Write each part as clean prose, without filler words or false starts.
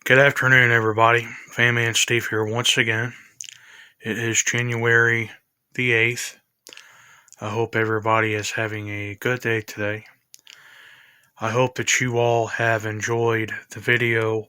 Good afternoon, everybody. Fan Steve here once again. It is January the 8th. I hope everybody is having a good day today. I hope that you all have enjoyed the video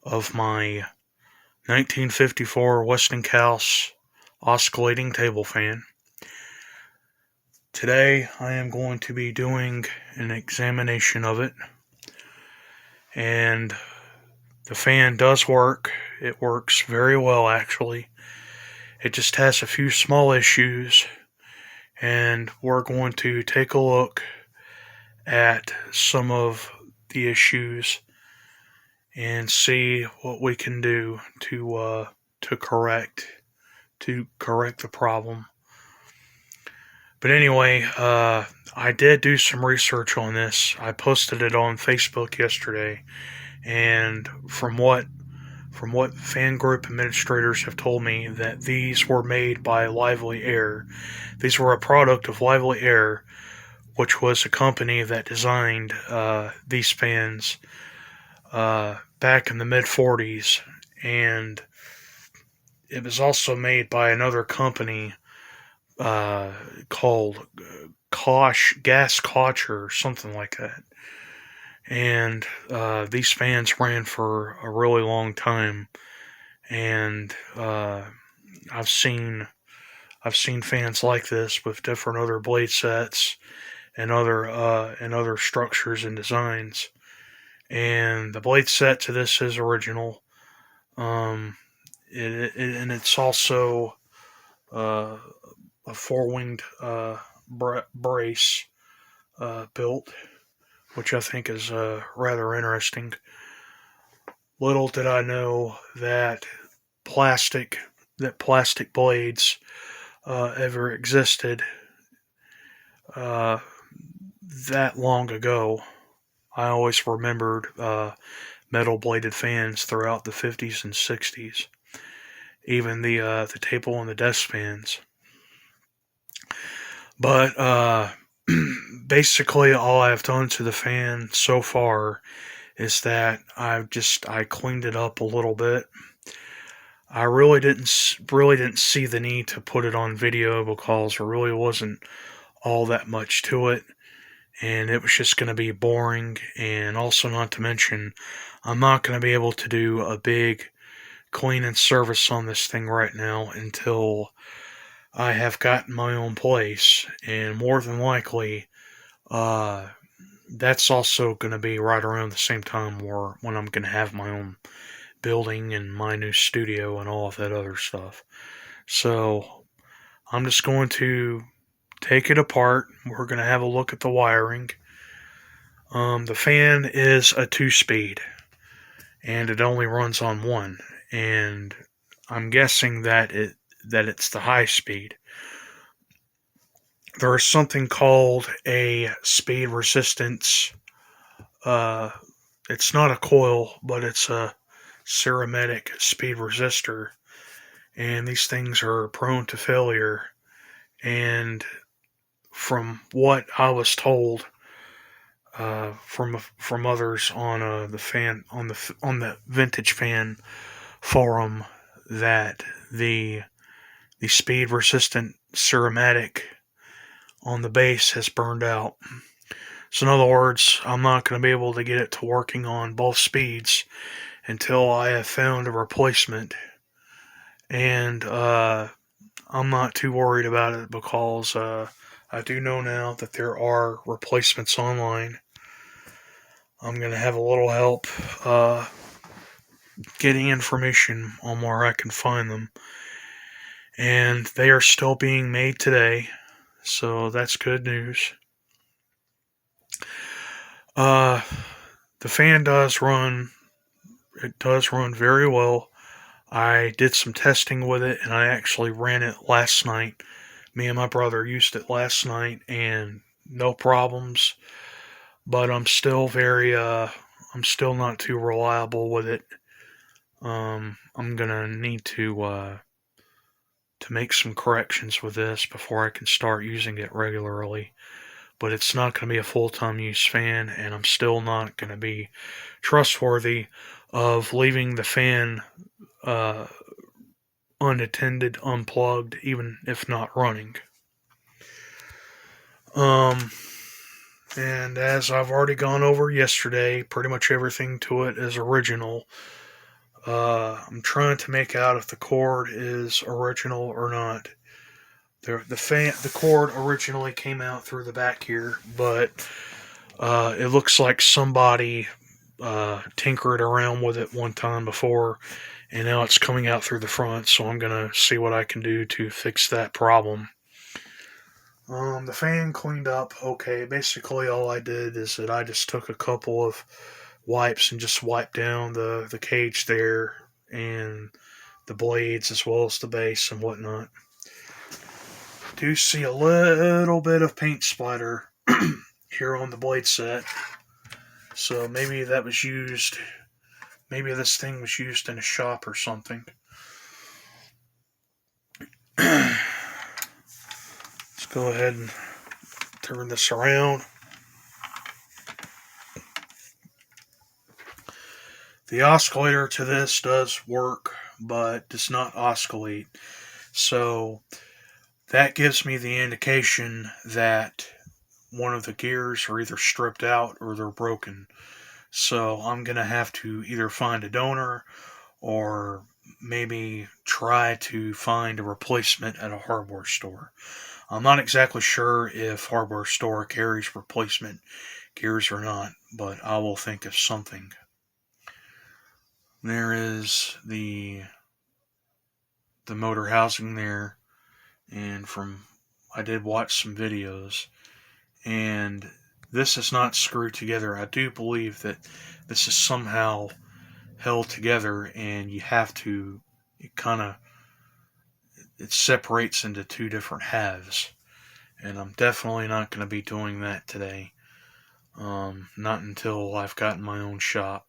of my 1954 Westinghouse Osculating Table fan. Today I am going to be doing an examination of it, and the fan does work. It works very well, actually. It just has a few small issues, and we're going to take a look at some of the issues and see what we can do to correct the problem. But anyway, I did do some research on this. I posted it on Facebook yesterday, and from what fan group administrators have told me, that these were made by Lively Air. These were a product of Lively Air, which was a company that designed these fans back in the mid-40s, and it was also made by another company called Gas Kocher or something like that. And these fans ran for a really long time, and I've seen fans like this with different other blade sets and other structures and designs. And the blade set to this is original. And it's also a four-winged brace built, which I think is rather interesting. Little did I know that plastic blades ever existed that long ago. I always remembered metal bladed fans throughout the 50s and 60s, even the table and the desk fans. But basically, all I've done to the fan so far is that I cleaned it up a little bit. I really didn't see the need to put it on video because there really wasn't all that much to it, and it was just going to be boring. And also, not to mention, I'm not going to be able to do a big clean and service on this thing right now until I have gotten my own place, and more than likely, that's also going to be right around the same time when I'm going to have my own building and my new studio and all of that other stuff. So I'm just going to take it apart. We're going to have a look at the wiring. The fan is a 2-speed, and it only runs on one, and I'm guessing that it's the high speed. There is something called a speed resistance. It's not a coil, but it's a ceramic speed resistor, and these things are prone to failure. And from what I was told from others on the vintage fan forum, that the speed resistant ceramic on the base has burned out. So in other words, I'm not going to be able to get it to working on both speeds until I have found a replacement. And I'm not too worried about it because I do know now that there are replacements online. I'm going to have a little help getting information on where I can find them. And they are still being made today, so that's good news. The fan does run. It does run very well. I did some testing with it, and I actually ran it last night. Me and my brother used it last night, and no problems. But I'm still not too reliable with it. I'm gonna need to make some corrections with this before I can start using it regularly. But it's not going to be a full-time use fan, and I'm still not going to be trustworthy of leaving the fan unattended, unplugged, even if not running. And as I've already gone over yesterday, pretty much everything to it is original. I'm trying to make out if the cord is original or not. The cord originally came out through the back here, but it looks like somebody tinkered around with it one time before, and now it's coming out through the front, so I'm going to see what I can do to fix that problem. The fan cleaned up okay. Basically, all I did is that I just took a couple of wipes and just wiped down the cage there and the blades as well as the base and whatnot. Do see a little bit of paint splatter here on the blade set, so maybe that was used. Maybe this thing was used in a shop or something. Let's go ahead and turn this around. The oscillator to this does work, but does not oscillate. So that gives me the indication that one of the gears are either stripped out or they're broken. So I'm going to have to either find a donor or maybe try to find a replacement at a hardware store. I'm not exactly sure if hardware store carries replacement gears or not, but I will think of something. There is the motor housing there, and I did watch some videos, and this is not screwed together. I do believe that this is somehow held together, and you have to, it separates into two different halves, and I'm definitely not going to be doing that today. Not until I've gotten my own shop.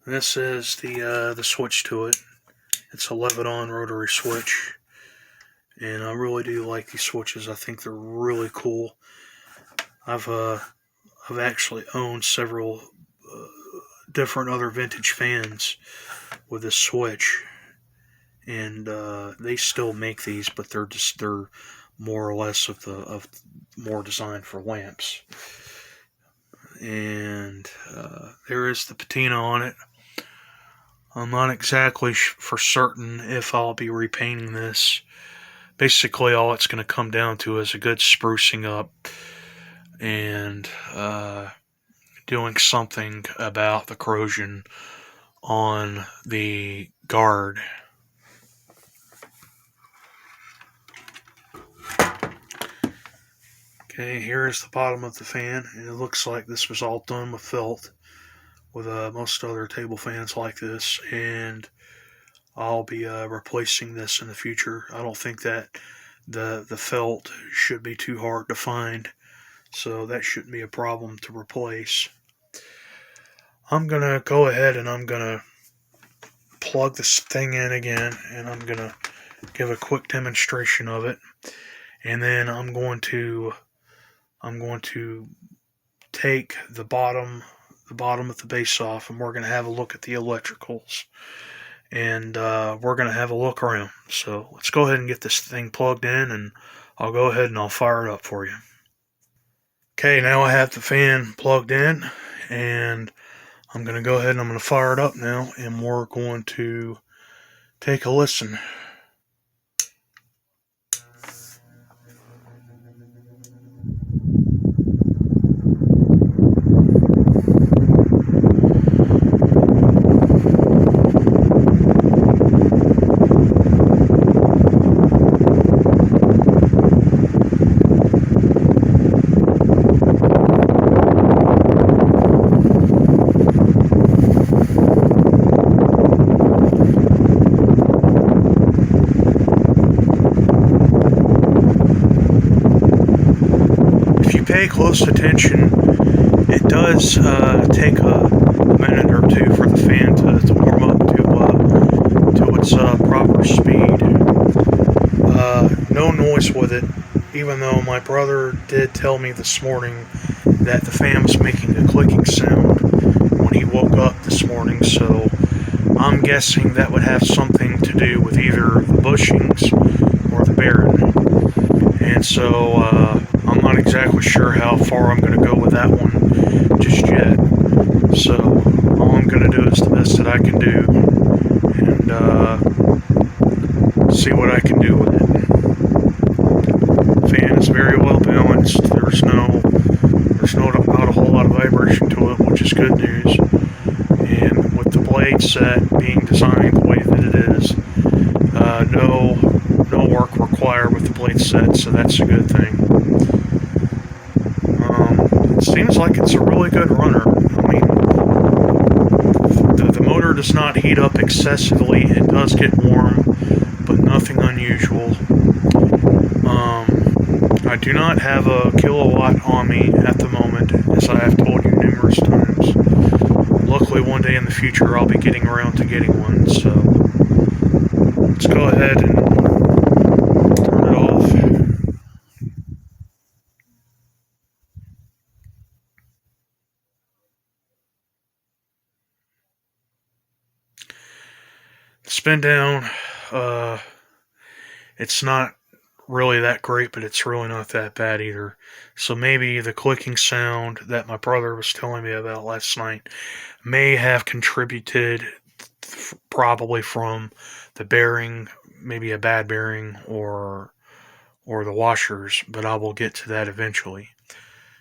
This is the switch to it. It's a Leviton rotary switch, and I really do like these switches. I think they're really cool. I've actually owned several different other vintage fans with this switch, and they still make these, but they're more or less more designed for lamps. And there is the patina on it. I'm not exactly for certain if I'll be repainting this. Basically, all it's going to come down to is a good sprucing up and doing something about the corrosion on the guard. Okay, here is the bottom of the fan, and it looks like this was all done with felt, with most other table fans like this, and I'll be replacing this in the future. I don't think that the felt should be too hard to find, so that shouldn't be a problem to replace. I'm going to go ahead and I'm going to plug this thing in again, and I'm going to give a quick demonstration of it, and then I'm going to take the bottom of the base off, and we're going to have a look at the electricals, and we're going to have a look around. So let's go ahead and get this thing plugged in, and I'll go ahead and I'll fire it up for you. Okay, now I have the fan plugged in, and I'm going to go ahead and I'm going to fire it up now, and we're going to take a listen. Pay close attention. It does take a minute or two for the fan to warm up to its proper speed. No noise with it, even though my brother did tell me this morning that the fan was making a clicking sound when he bushings, so I'm guessing that would have something to do with either the bushings or the bearing. And so I'm not exactly sure how far I'm going to go with that one just yet. So all I'm going to do is the best that I can do and see what I can do with it. Fan is very well balanced. There's not a whole lot of vibration to it, which is good news. And with the blade set being designed the way that it is, no work required with the blade set, so that's a good thing. It seems like it's a really good runner. I mean, the motor does not heat up excessively. It does get warm, but nothing unusual. I do not have a kilowatt on me at the moment, as I have told you numerous times. Luckily, one day in the future, I'll be getting around to getting one, so let's go ahead and turn it off. Spin down, it's not really that great, but it's really not that bad either. So maybe the clicking sound that my brother was telling me about last night may have contributed, probably from the bearing, maybe a bad bearing, or the washers, but I will get to that eventually.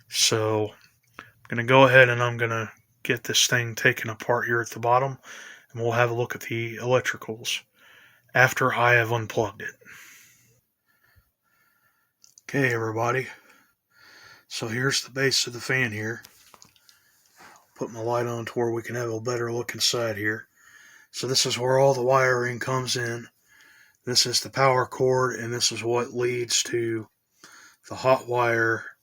So I'm going to go ahead and I'm going to get this thing taken apart here at the bottom, and we'll have a look at the electricals after I have unplugged it. Okay, everybody. So here's the base of the fan here. Put my light on to where we can have a better look inside here. So this is where all the wiring comes in. This is the power cord, and this is what leads to the hot wire.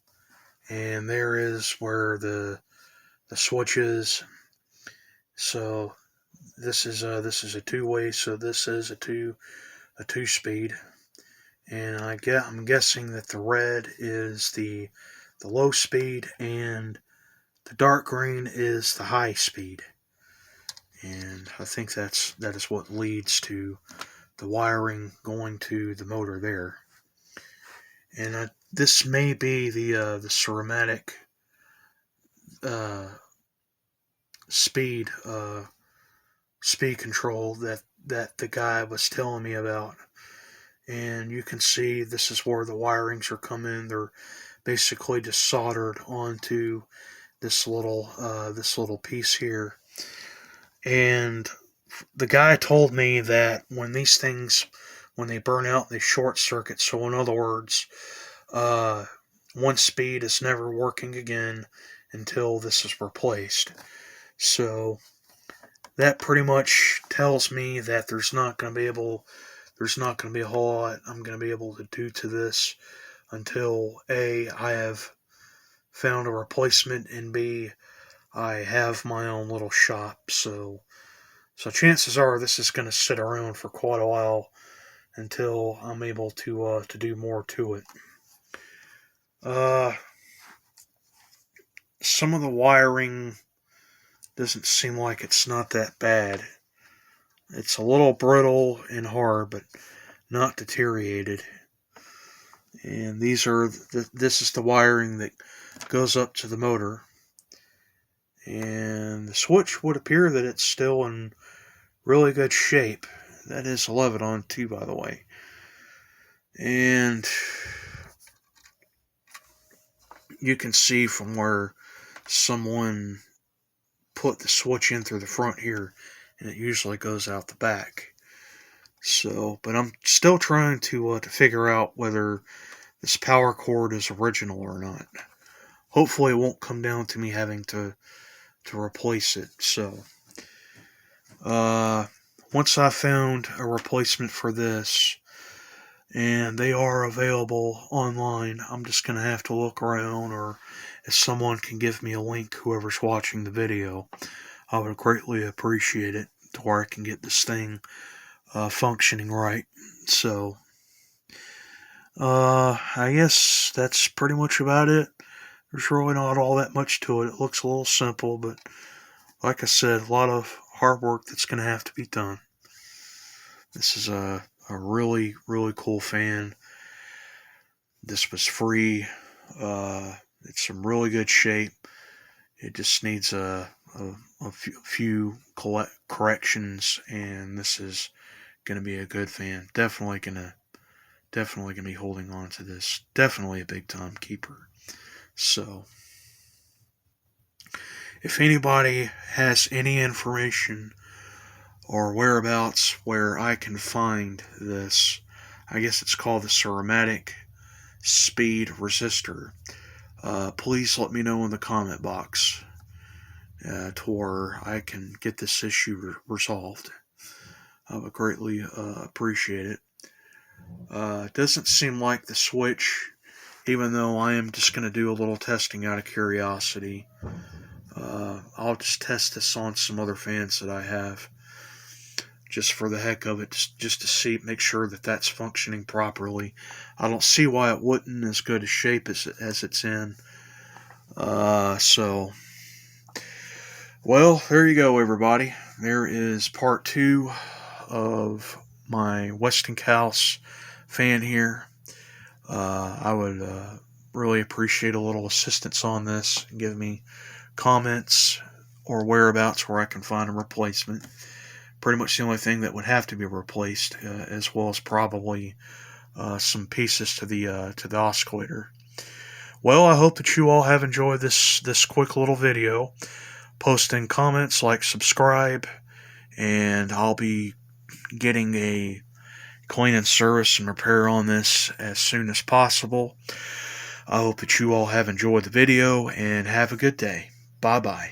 And there is where the switch is. So this is a two-way. So this is a two-speed. And I'm guessing that the red is the low speed, and the dark green is the high speed. And I think that is what leads to the wiring going to the motor there. And this may be the ceramatic speed control that the guy was telling me about. And you can see this is where the wirings are coming. They're basically just soldered onto this little piece here. And the guy told me that when these things, when they burn out, they short circuit. So in other words, one speed is never working again until this is replaced. So that pretty much tells me that there's not going to be a whole lot I'm going to be able to do to this until A, I have found a replacement, and B, I have my own little shop. So chances are this is going to sit around for quite a while until I'm able to do more to it. Some of the wiring doesn't seem like it's not that bad. It's a little brittle and hard, but not deteriorated. And this is the wiring that goes up to the motor. And the switch would appear that it's still in really good shape. That is 11 on too, by the way. And you can see from where someone put the switch in through the front here, and it usually goes out the back. So, but I'm still trying to figure out whether this power cord is original or not. Hopefully it won't come down to me having to replace it. So once I found a replacement for this, and they are available online, I'm just going to have to look around, or if someone can give me a link, whoever's watching the video, I would greatly appreciate it, to where I can get this thing functioning right. So I guess that's pretty much about it. There's really not all that much to it. It looks a little simple, but like I said, a lot of hard work that's going to have to be done. This is a really, really cool fan. This was free. It's in really good shape. It just needs a few corrections, and this is going to be a good fan. Definitely gonna be holding on to this. Definitely a big time keeper. So, if anybody has any information or whereabouts where I can find this, I guess it's called the ceramatic speed resistor, please let me know in the comment box to where I can get this issue resolved. I would greatly appreciate it. It doesn't seem like the switch, even though I am just going to do a little testing out of curiosity. I'll just test this on some other fans that I have, just for the heck of it, just to see, make sure that that's functioning properly. I don't see why it wouldn't, as good a shape as it's in. So, well, there you go, everybody. There is part 2 of my Westinghouse fan here. I would really appreciate a little assistance on this. Give me comments or whereabouts where I can find a replacement. Pretty much the only thing that would have to be replaced, as well as probably some pieces to the oscillator. Well, I hope that you all have enjoyed this quick little video. Post in comments, like, subscribe, and I'll be getting a cleaning service and repair on this as soon as possible. I hope that you all have enjoyed the video, and have a good day. Bye-bye.